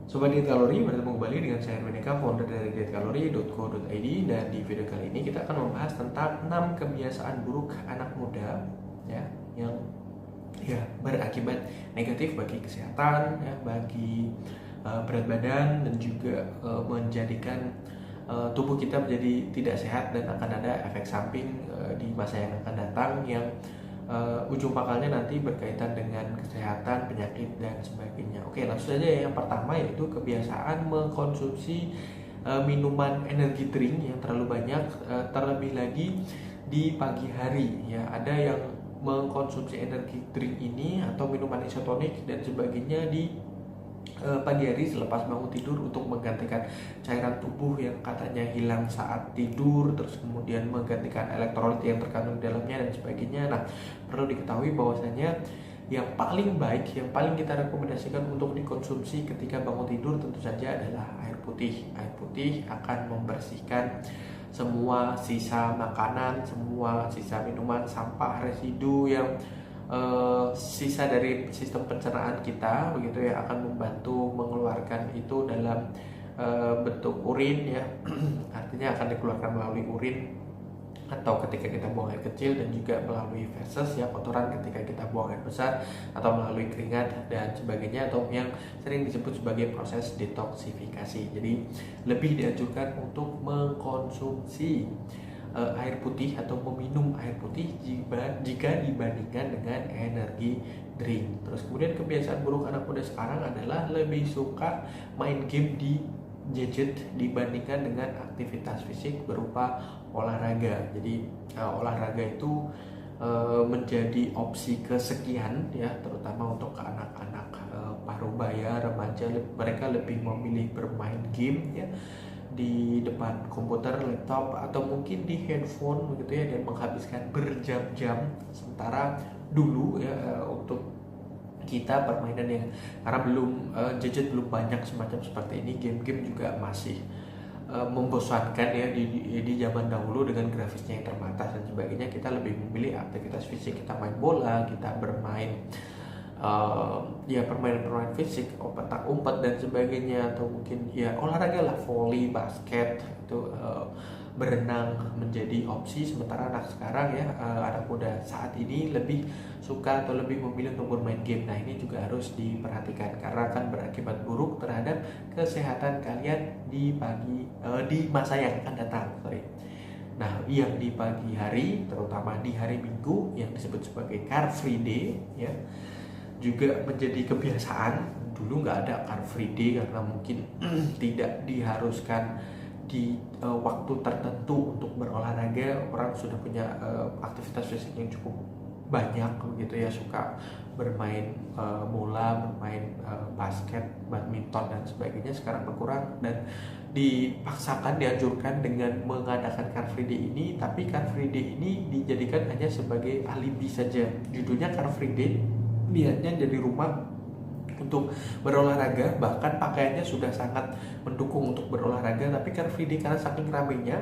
Sobat Diet Kalori, bertemu kembali dengan saya Erwin Eka, founder dari dietkalori.co.id. Dan di video kali ini kita akan membahas tentang 6 kebiasaan buruk anak muda ya, yang berakibat negatif bagi kesehatan, ya, bagi berat badan, dan juga menjadikan tubuh kita menjadi tidak sehat, dan akan ada efek samping di masa yang akan datang yang ujung pangkalnya nanti berkaitan dengan kesehatan, penyakit, dan sebagainya. Oke, langsung saja ya. Yang pertama yaitu kebiasaan mengkonsumsi minuman energi drink yang terlalu banyak, terlebih lagi di pagi hari. Ya, ada yang mengkonsumsi energi drink ini atau minuman isotonik dan sebagainya di pagi hari selepas bangun tidur untuk menggantikan cairan tubuh yang katanya hilang saat tidur, terus kemudian menggantikan elektrolit yang terkandung di dalamnya dan sebagainya. Nah, perlu diketahui bahwasanya yang paling baik, yang paling kita rekomendasikan untuk dikonsumsi ketika bangun tidur tentu saja adalah air putih. Air putih akan membersihkan semua sisa makanan, semua sisa minuman, sampah, residu yang sisa dari sistem pencernaan kita, begitu ya, akan membantu mengeluarkan itu dalam bentuk urin ya. Artinya akan dikeluarkan melalui urin atau ketika kita buang air kecil, dan juga melalui feses ya, kotoran ketika kita buang air besar, atau melalui keringat dan sebagainya, atau yang sering disebut sebagai proses detoksifikasi. Jadi lebih dianjurkan untuk mengkonsumsi air putih atau meminum air putih jika dibandingkan dengan energi drink. Terus kemudian kebiasaan buruk anak muda sekarang adalah lebih suka main game di gadget dibandingkan dengan aktivitas fisik berupa olahraga. Jadi olahraga itu menjadi opsi kesekian ya, terutama untuk anak-anak parubaya, remaja. Mereka lebih memilih bermain game ya di depan komputer, laptop, atau mungkin di handphone begitu ya, dan menghabiskan berjam-jam. Sementara dulu ya, untuk kita permainan yang, karena belum gadget belum banyak semacam seperti ini, game-game juga masih membosankan ya di zaman dahulu dengan grafisnya yang terbatas dan sebagainya. Kita lebih memilih aktivitas fisik, kita main bola, kita bermain ya permainan-permainan fisik, umpet dan sebagainya, atau mungkin ya olahraga lah, volley, basket itu, berenang menjadi opsi. Sementara anak sekarang ya, anak muda saat ini lebih suka atau lebih memilih untuk bermain game. Nah, ini juga harus diperhatikan karena akan berakibat buruk terhadap kesehatan kalian di masa yang akan datang. Nah, yang di pagi hari, terutama di hari Minggu yang disebut sebagai Car Free Day ya, juga menjadi kebiasaan. Dulu nggak ada Car Free Day karena mungkin tidak diharuskan di waktu tertentu untuk berolahraga. Orang sudah punya aktivitas fisik yang cukup banyak begitu ya, suka bermain bola, bermain basket, badminton dan sebagainya. Sekarang berkurang dan dipaksakan, dianjurkan dengan mengadakan Car Free Day ini. Tapi Car Free Day ini dijadikan hanya sebagai alibi saja. Judulnya Car Free Day, niatnya jadi rumah untuk berolahraga, bahkan pakaiannya sudah sangat mendukung untuk berolahraga. Tapi Car Free Day karena saking ramainya,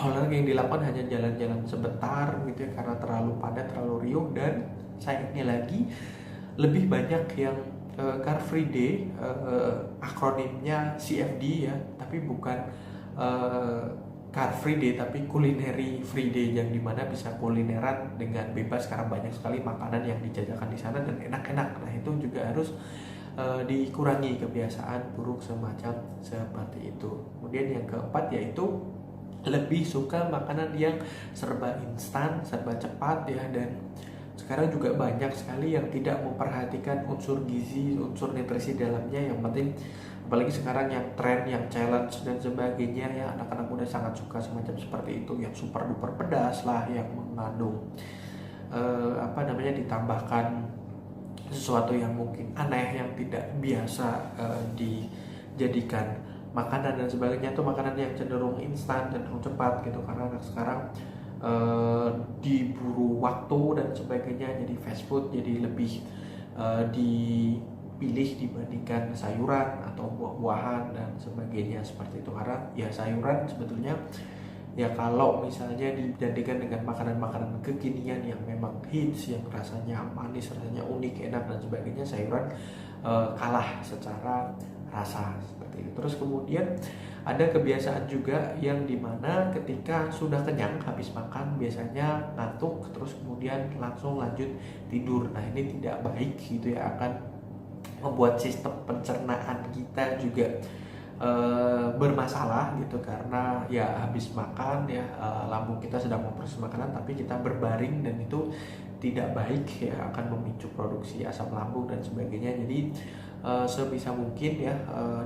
olahraga yang dilakukan hanya jalan-jalan sebentar gitu ya, karena terlalu padat, terlalu riuh. Dan sayangnya lagi lebih banyak yang Car Free Day akronimnya CFD ya, tapi bukan Car Free Day, tapi Culinary Free Day, yang dimana bisa kulineran dengan bebas karena banyak sekali makanan yang dijajakan di sana dan enak-enak. Nah, itu juga harus dikurangi kebiasaan buruk semacam seperti itu. Kemudian yang keempat yaitu lebih suka makanan yang serba instan, serba cepat ya, dan sekarang juga banyak sekali yang tidak memperhatikan unsur gizi, unsur nutrisi dalamnya. Yang penting, apalagi sekarang yang tren, yang challenge dan sebagainya ya, anak-anak muda sangat suka semacam seperti itu, yang super duper pedas lah, yang mengandung ditambahkan sesuatu yang mungkin aneh, yang tidak biasa dijadikan makanan dan sebagainya, atau makanan yang cenderung instan dan cepat gitu. Karena anak sekarang diburu waktu dan sebagainya, jadi fast food jadi lebih dipilih dibandingkan sayuran atau buah-buahan dan sebagainya seperti itu. Karena ya sayuran sebetulnya ya, kalau misalnya dibandingkan dengan makanan-makanan kekinian yang memang hits, yang rasanya manis, rasanya unik, enak dan sebagainya, sayuran kalah secara rasa seperti itu. Terus kemudian ada kebiasaan juga yang dimana ketika sudah kenyang habis makan biasanya ngantuk terus kemudian langsung lanjut tidur. Nah ini tidak baik gitu ya, akan membuat sistem pencernaan kita juga bermasalah gitu, karena ya habis makan ya lambung kita sedang memproses makanan tapi kita berbaring dan itu tidak baik ya, akan memicu produksi asam lambung dan sebagainya. Jadi sebisa mungkin ya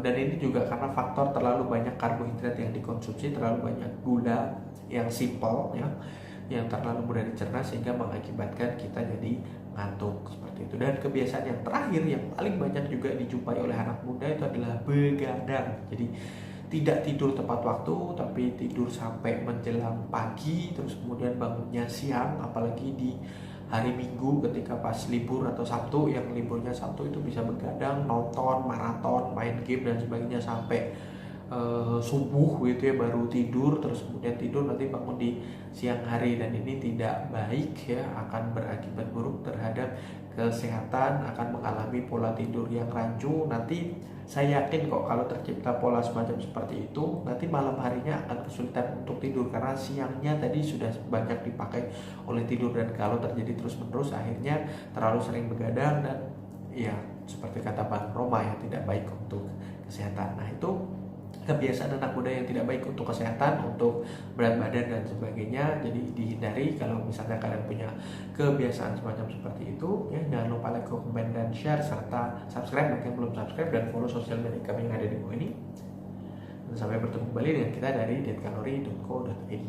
dan ini juga karena faktor terlalu banyak karbohidrat yang dikonsumsi, terlalu banyak gula yang simple ya, yang terlalu mudah dicerna sehingga mengakibatkan kita jadi ngantuk seperti itu. Dan kebiasaan yang terakhir yang paling banyak juga dijumpai oleh anak muda itu adalah begadang. Jadi tidak tidur tepat waktu tapi tidur sampai menjelang pagi, terus kemudian bangunnya siang, apalagi di hari Minggu ketika pas libur atau Sabtu, yang liburnya Sabtu itu bisa begadang, nonton, maraton, main game dan sebagainya sampai subuh gitu ya baru tidur, terus kemudian tidur nanti bangun di siang hari, dan ini tidak baik ya, akan berakibat buruk terhadap kesehatan, akan mengalami pola tidur yang rancu. Nanti saya yakin kok kalau tercipta pola semacam seperti itu, nanti malam harinya akan kesulitan untuk tidur karena siangnya tadi sudah banyak dipakai oleh tidur, dan kalau terjadi terus menerus akhirnya terlalu sering begadang dan ya seperti kata Bang Roma ya, tidak baik untuk kesehatan. Nah itu kebiasaan anak muda yang tidak baik untuk kesehatan, untuk berat badan dan sebagainya. Jadi dihindari. Kalau misalnya kalian punya kebiasaan semacam seperti itu ya, jangan lupa like, comment, dan share, serta subscribe bagi yang belum subscribe, dan follow sosial media kami yang ada di bawah ini. Dan sampai bertemu kembali dengan kita dari dietkalori.co.id.